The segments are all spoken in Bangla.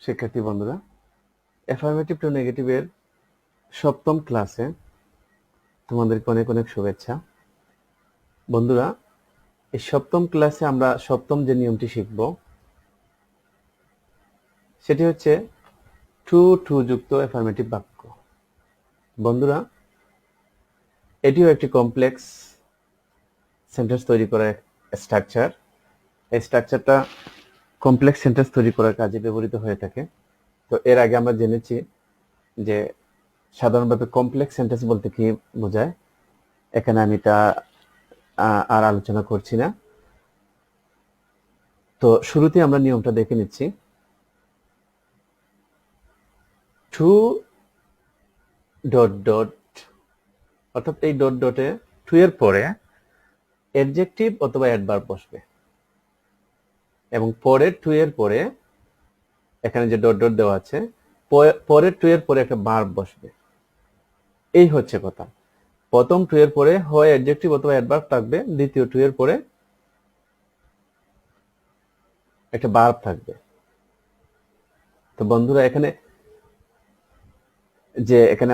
শিক্ষার্থী বন্ধুরা, অ্যাফার্মেটিভ টু নেগেটিভের সপ্তম ক্লাসে তোমাদেরকে অনেক অনেক শুভেচ্ছা। বন্ধুরা, এই সপ্তম ক্লাসে আমরা সপ্তম যে নিয়মটি শিখব সেটি হচ্ছে টু যুক্ত অ্যাফার্মেটিভ বাক্য। বন্ধুরা, এটিও একটি কমপ্লেক্স সেন্টেন্স তৈরি করার স্ট্রাকচার। এই স্ট্রাকচারটা কমপ্লেক্স সেন্টেন্স তৈরি করার কাজে ব্যবহৃত হয়ে থাকে। তো এর আগে আমরা জেনেছি যে সাধারণভাবে কমপ্লেক্স সেন্টেন্স বলতে কি বোঝায়। এখানে আমি তা আর আলোচনা করছি না। তো শুরুতে আমরা নিয়মটা দেখে নিচ্ছি। টু ডট ডট, অর্থাৎ এই ডট ডটে টু এর পরে অ্যাডজেক্টিভ অথবা অ্যাডভার্ব বসবে এবং পরের টু এর পরে এখানে যে ডট ডট দেওয়া আছে পরের টু এর পরে একটা ভার্ব বসবে। এই হচ্ছে কথা। প্রথম টু এর পরে হয় অ্যাডজেক্টিভ অথবা অ্যাডভার্ব থাকবে, দ্বিতীয় টু এর পরে একটা ভার্ব থাকবে। তো বন্ধুরা, এখানে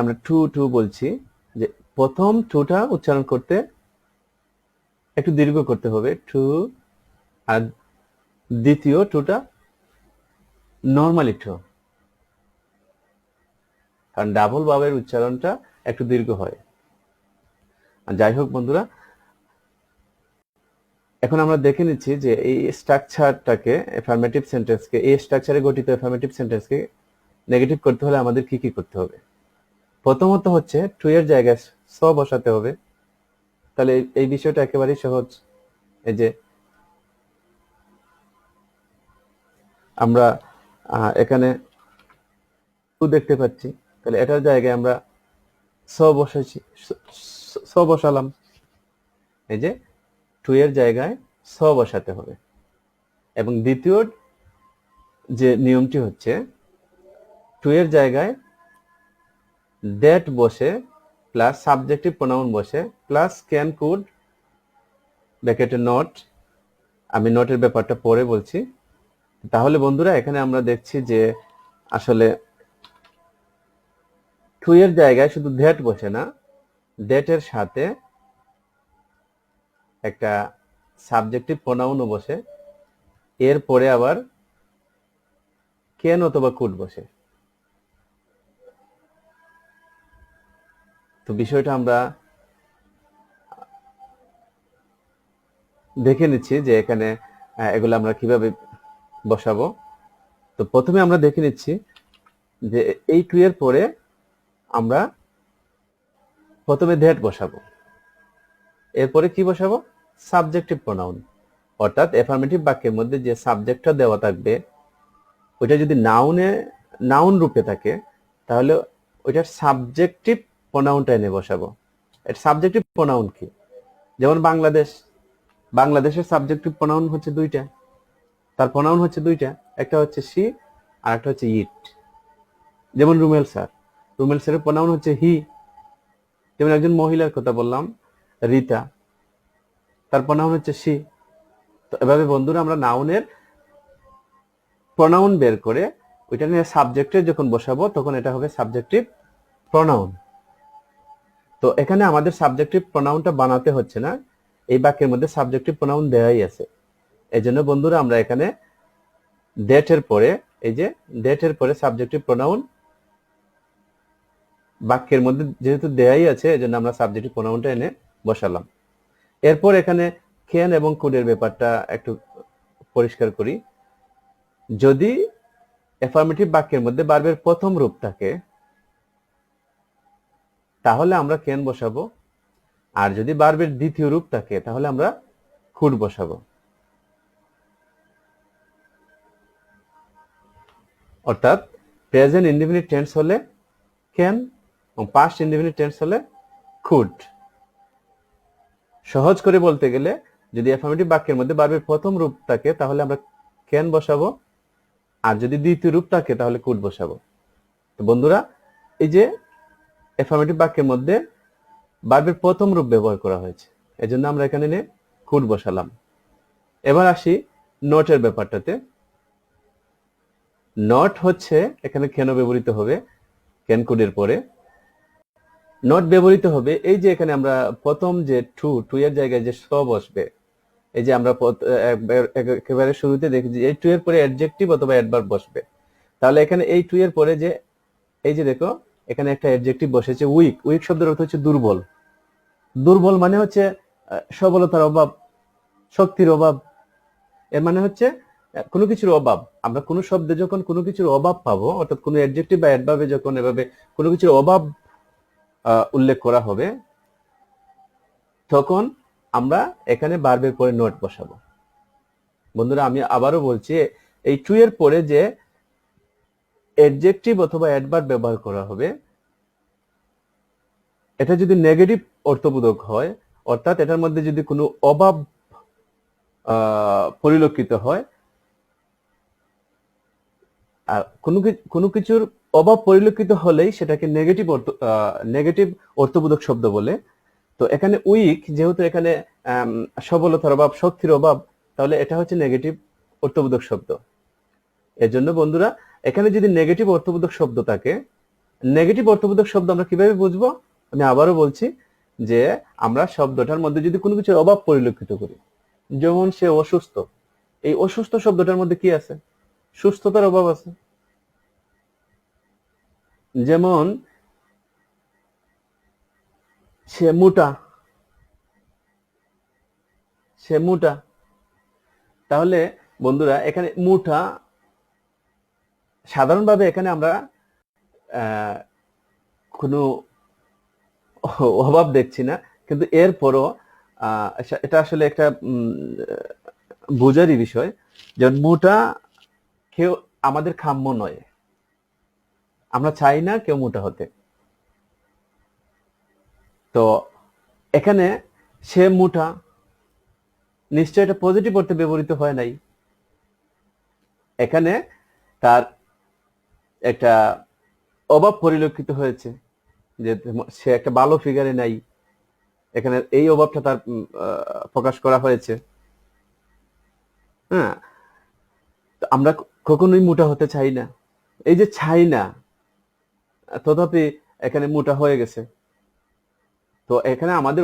আমরা টু বলছি যে প্রথম টুটা উচ্চারণ করতে একটু দীর্ঘ করতে হবে টু, আর দ্বিতীয় টুটা নর্মালি টু, কারণ ডাবল ভাবের উচ্চারণটা একটু দীর্ঘ হয়। যাই হোক বন্ধুরা, এখন আমরা দেখে নিচ্ছি যে এই স্ট্রাকচারটাকে, অ্যাফার্মেটিভ সেন্টেন্সকে, এই স্ট্রাকচারে গঠিত অ্যাফার্মেটিভ সেন্টেন্সকে নেগেটিভ করতে হলে আমাদের কি কি করতে হবে। প্রথমত হচ্ছে টু এর জায়গায় স বসাতে হবে। তাহলে এই বিষয়টা একেবারেই সহজ। এই যে আমরা এখানে টু দেখতে পাচ্ছি, তাহলে এটার জায়গায় আমরা স বসালাম। এই যে টু এর জায়গায় স বসাতে হবে। এবং দ্বিতীয় যে নিয়মটি হচ্ছে টু এর জায়গায় দ্যাট বসে প্লাস সাবজেক্টিভ প্রোনাউন বসে প্লাস ক্যান, কুড, ব্র্যাকেটে নট। আমি নটের ব্যাপারটা পরে বলছি। তাহলে বন্ধুরা, এখানে আমরা দেখছি যে আসলে টু এর জায়গায় শুধু দ্যাট বসে না, দ্যাটের সাথে একটা সাবজেক্টিভ প্রোনাউনও বসে, এরপরে আবার ক্যান অথবা কুড বসে। তো বিষয়টা আমরা দেখে নিচ্ছি যে এখানে এগুলো আমরা কিভাবে বসাবো। তো প্রথমে আমরা দেখে নিচ্ছি যে এই টু এর পরে আমরা প্রথমে দ্যাট বসাবো, এরপরে কি বসাবো, সাবজেক্টিভ প্রোনাউন। অর্থাৎ অ্যাফার্মেটিভ বাক্যের মধ্যে যে সাবজেক্টটা দেওয়া থাকবে ওইটা যদি নাউন রূপে থাকে তাহলে ওইটার সাবজেক্টিভ প্রোনাউনটা এনে বসাবো। এটা সাবজেক্টিভ প্রোনাউন কি, যেমন বাংলাদেশের সাবজেক্টিভ প্রোনাউন হচ্ছে দুইটা, তার প্রোনাউন হচ্ছে দুইটা, একটা হচ্ছে সি আর একটা হচ্ছে ইট। যেমন রুমেল স্যারের প্রোনাউন হচ্ছে হি। যেমন একজন মহিলার কথা বললাম, রীতা, তার প্রোনাউন হচ্ছে সি। তো এভাবে বন্ধুরা আমরা নাউনের প্রোনাউন বের করে ওইটা নিয়ে সাবজেক্টে যখন বসাবো তখন এটা হবে সাবজেক্টিভ প্রোনাউন। তো এখানে আমাদের সাবজেক্টিভ প্রোনাউনটা বানাতে হচ্ছে না, এই বাক্যের মধ্যে সাবজেক্টিভ প্রোনাউন দেওয়াই আছে। এজন্য বন্ধুরা আমরা এখানে দ্যাটের পরে, এই যে দ্যাটের পরে সাবজেক্টিভ প্রোনাউন বাক্যের মধ্যে যেহেতু দেয়াই আছে, এজন্য আমরা সাবজেক্টিভ প্রোনাউনটা এনে বসালাম। এরপর এখানে ক্যান এবং কুডের ব্যাপারটা একটু পরিষ্কার করি। যদি অ্যাফার্মেটিভ বাক্যের মধ্যে ভার্বের প্রথম রূপ থাকে তাহলে আমরা ক্যান বসাবো, আর যদি ভার্বের দ্বিতীয় রূপ থাকে তাহলে আমরা কুড বসাবো। অর্থাৎ প্রেজেন্ট ইনডিফিনিট টেন্স হলে ক্যান এবং পাস্ট ইনডিফিনিট টেন্স হলে কুড। সহজ করে বলতে গেলে যদি অ্যাফার্মেটিভ বাক্যের মধ্যে ভার্বের প্রথম রূপ থাকে তাহলে আমরা ক্যান বসাবো, আর যদি দ্বিতীয় রূপ থাকে তাহলে কুড বসাবো। তো বন্ধুরা, এই যে অ্যাফার্মেটিভ বাক্যের মধ্যে ভার্বের প্রথম রূপ ব্যবহার করা হয়েছে, এজন্য আমরা এখানে কুড বসালাম। এবার আসি নটের ব্যাপারটাতে। নট হচ্ছে এখানে কেন ব্যবহৃত হবে, ক্যান কোডের পরে নট ব্যবহৃত হবে। এই যে এখানে আমরা প্রথম যে টু এর জায়গায় যে স বসবে, এই যে আমরা একেবারে শুরুতে দেখেছি এই টু এর পরে অ্যাডজেক্টিভ অথবা অ্যাডভার্ব বসবে। তাহলে এখানে এই টু এর পরে যে এই যে দেখো এখানে একটা অ্যাডজেক্টিভ বসেছে উইক। উইক শব্দের অর্থ হচ্ছে দুর্বল। দুর্বল মানে হচ্ছে সবলতার অভাব, শক্তির অভাব। এর মানে হচ্ছে কোনো কিছুর অভাব। আমরা কোনো শব্দে যখন কোনো কিছুর অভাব পাবো, অর্থাৎ কোনো অ্যাডজেক্টিভ বা অ্যাডভার্বে যখন এভাবে কোনো কিছুর অভাব উল্লেখ করা হবে, তখন আমরা এখানে ভার্বের পরে নট বসাবো। বন্ধুরা আমি আবারও বলছি, এই টু এর পরে যে অ্যাডজেক্টিভ অথবা অ্যাডভার্ব ব্যবহার করা হবে, এটা যদি নেগেটিভ অর্থবোধক হয়, অর্থাৎ এটার মধ্যে যদি কোনো অভাব পরিলক্ষিত হয়, আর কোনো কিছুর অভাব পরিলক্ষিত হলেই সেটাকে নেগেটিভ অর্থবোধক শব্দ বলে। তো এখানে উইক যেহেতু এখানে সবলতার অভাব, শক্তির অভাব, তাহলে এটা হচ্ছে নেগেটিভ অর্থবোধক শব্দ। এর জন্য বন্ধুরা এখানে যদি নেগেটিভ অর্থবোধক শব্দ থাকে, নেগেটিভ অর্থবোধক শব্দ আমরা কিভাবে বুঝবো? আমি আবারও বলছি যে আমরা শব্দটার মধ্যে যদি কোনো কিছুর অভাব পরিলক্ষিত করি, যেমন সে অসুস্থ, এই অসুস্থ শব্দটার মধ্যে কি আছে? সুস্থতার অভাব আছে। যেমন সে মোটা, সে মোটা। তাহলে বন্ধুরা এখানে মোটা, সাধারণভাবে এখানে আমরা কোনো অভাব দেখছি না, কিন্তু এরপরও এটা আসলে একটা বোঝারই বিষয়। যেমন মোটা কেউ আমাদের কাম্য নয়, আমরা চাই না কেউ মোটা হতে। তো এখানে সে মোটা, নিশ্চয় এটা পজিটিভ অর্থে ব্যবহৃত হয় নাই। এখানে তার একটা অভাব পরিলক্ষিত হয়েছে, যে সে একটা ভালো ফিগারে নাই, এখানে এই অভাবটা তার প্রকাশ করা হয়েছে। হ্যাঁ, আমরা কখনোই মোটা হতে চাই না। এই যে চাই না, তথাপি এখানে মোটা হয়ে গেছে। তো এখানে আমাদের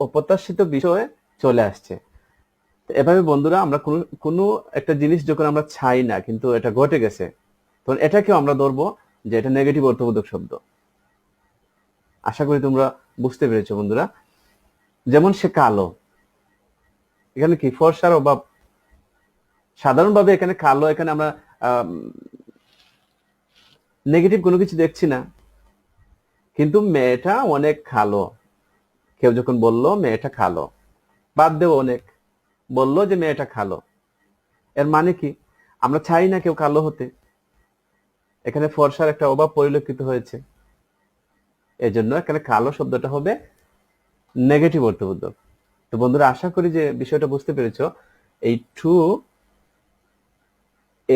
অপ্রত্যাশিত বিষয় চলে আসছে। এভাবে বন্ধুরা আমরা কোনো একটা জিনিস যখন আমরা চাই না কিন্তু এটা ঘটে গেছে, তখন এটাকেও আমরা ধরবো যে এটা নেগেটিভ অর্থবোধক শব্দ। আশা করি তোমরা বুঝতে পেরেছো বন্ধুরা। যেমন সে কালো, এখানে কি ফর্সার অভাব। সাধারণভাবে এখানে কালো, এখানে আমরা নেগেটিভ কোনো কিছু দেখছি না, কিন্তু মেয়েটা অনেক কালো। কেউ যখন বললো মেয়েটা কালো, বাদ দেও অনেক, বললো যে মেয়েটা কালো, এর মানে কি? আমরা চাই না কেউ কালো হতে, এখানে ফর্সার একটা অভাব পরিলক্ষিত হয়েছে। এজন্য এখানে কালো শব্দটা হবে নেগেটিভ অর্থবোধক। তো বন্ধুরা আশা করি যে বিষয়টা বুঝতে পেরেছো। এই টু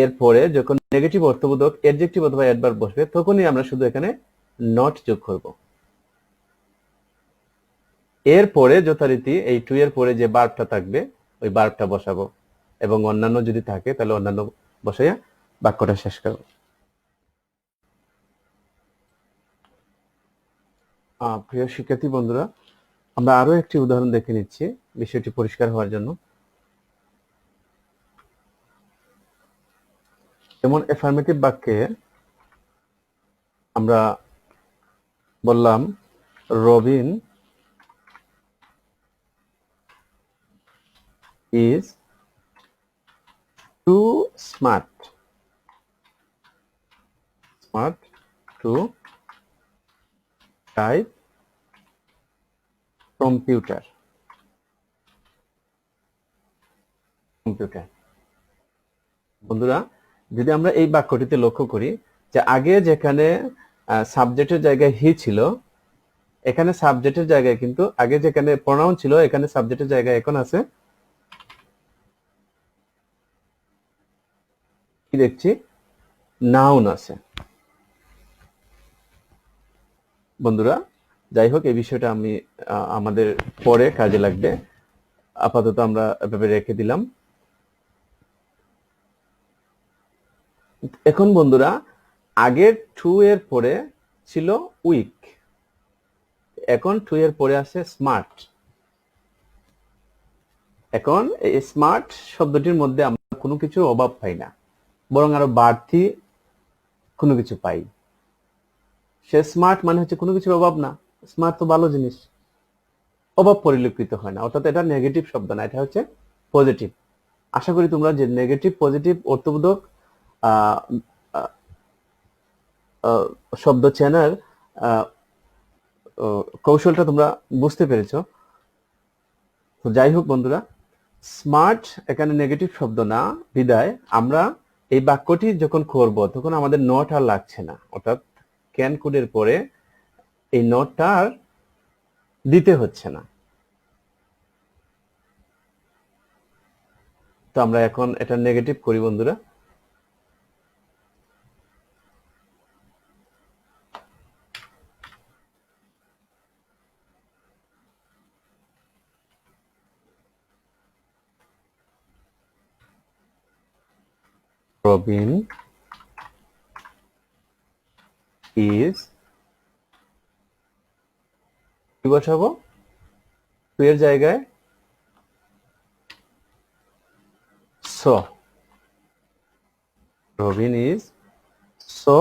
এর পরে যখন নেগেটিভ অর্থবোধক অ্যাডজেক্টিভ অথবা অ্যাডভার্ব বসবে, তখনই আমরা শুধু এখানে নট যোগ করব। এরপরে যথারীতি এই টু এর পরে যে ভার্বটা থাকবে ওই ভার্বটা বসাবো, এবং অন্যান্য যদি থাকে তাহলে অন্যান্য বসাইয়া বাক্যটা শেষ করব। প্রিয় শিক্ষার্থী বন্ধুরা, আমরা আরো একটি উদাহরণ দেখে নিচ্ছি বিষয়টি পরিষ্কার হওয়ার জন্য। যেমন অ্যাফার্মেটিভ বাক্যে আমরা বললাম Robin is too smart to type computer. বন্ধুরা যদি আমরা এই বাক্যটিতে লক্ষ্য করি যে আগে যেখানে সাবজেক্টের জায়গায় হি ছিল, এখানে সাবজেক্টের জায়গায় কিন্তু আগে যেখানে প্রনাউন ছিল এখানে সাবজেক্টের জায়গায় এখন আছে কি দেখছি, নাউন আছে। বন্ধুরা যাই হোক, এই বিষয়টা আমি আমাদের পরে কাজে লাগবে, আপাতত আমরা এভাবে রেখে দিলাম। এখন বন্ধুরা, আগের টু এর পরে ছিল উইক, এখন টু এর পরে আছে স্মার্ট। এখন এই স্মার্ট শব্দটির মধ্যে আমরা কোনো কিছুর অভাব পাই না, বরং আরো বাড়তি কোনো কিছু পাই। সে স্মার্ট মানে হচ্ছে কোনো কিছুর অভাব না, স্মার্ট তো ভালো জিনিস, অভাব পরিলক্ষিত হয় না, অর্থাৎ এটা নেগেটিভ শব্দ না, এটা হচ্ছে পজিটিভ। আশা করি তোমরা যে নেগেটিভ পজিটিভ অর্থবোধক আহ, আহ, আহ, শব্দ চেনার আহ, কৌশলটা তোমরা বুঝতে পেরেছো। তো যাই হোক বন্ধুরা, স্মার্ট এখানে নেগেটিভ শব্দ না, বিদায় আমরা এই বাক্যটি যখন করব তখন আমাদের নট আর লাগছে না, অর্থাৎ ক্যান কুডের পরে এই নটটা আর দিতে হচ্ছে না। তো আমরা এখন এটা নেগেটিভ করি বন্ধুরা। রবিন ইজ, কি বসাবো টু এর জায়গায়? So, Robin is so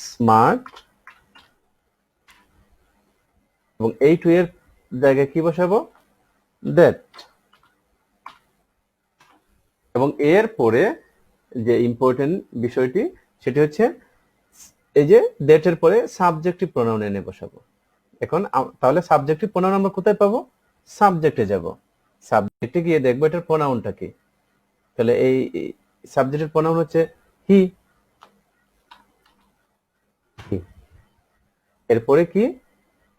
smart, এবং এই টু এর জায়গায় কি বসাবো? দ্যাট। এবং এর পরে যে ইম্পর্টেন্ট বিষয়টি সেটি হচ্ছে এই যে দ্যাট এর পরে সাবজেক্টিভ প্রোনাউন এনে বসাবো। এখন তাহলে সাবজেক্টিভ প্রোনাউন আমরা কোথায় পাবো? সাবজেক্টে যাব, সাবজেক্টে গিয়ে দেখবো এটার প্রোনাউনটা কি। তাহলে এই সাবজেক্টের প্রোনাউন হচ্ছে হি। এরপরে কি?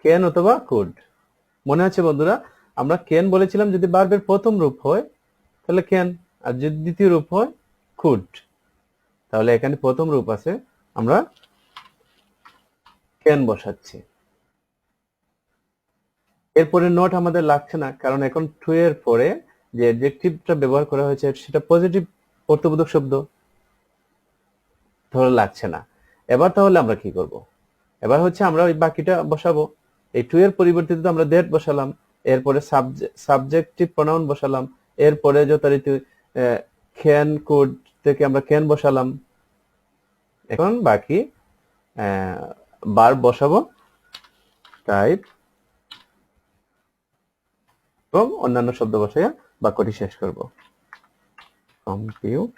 ক্যান অথবা কুড। মনে আছে বন্ধুরা, আমরা ক্যান বলেছিলাম যদি ভার্বের প্রথম রূপ হয় তাহলে ক্যান, আর যদি দ্বিতীয় রূপ হয় কুড। তাহলে এখানে প্রথম রূপ আছে, আমরা ক্যান বসাচ্ছি। এরপরে নট আমাদের লাগছে না, কারণ এখন টু এর পরে যে অ্যাডজেক্টিভটা ব্যবহার করা হয়েছে সেটা পজিটিভ অর্থবোধক শব্দ, তাহলে লাগছে না। এবার তাহলে আমরা কি করব? এবার হচ্ছে আমরা ওই বাকিটা বসাবো। এই টু এর পরিবর্তে তো আমরা দ্যাট বসালাম, এরপরে সাবজেক্টিভ প্রোনাউন বসালাম, এরপরে যথারীতি ক্যান কুড থেকে আমরা ক্যান বসালাম। এখন বাকি ভার্ব বসাবো, টাইপ, এবং অন্যান্য শব্দ বসাইয়া বাক্যটি শেষ করব। কম্পিউটার।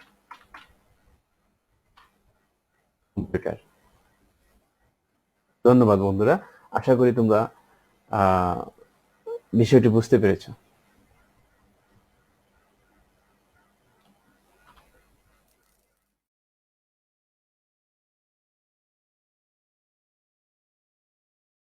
ধন্যবাদ বন্ধুরা, আশা করি তোমরা বিষয়টি বুঝতে পেরেছো।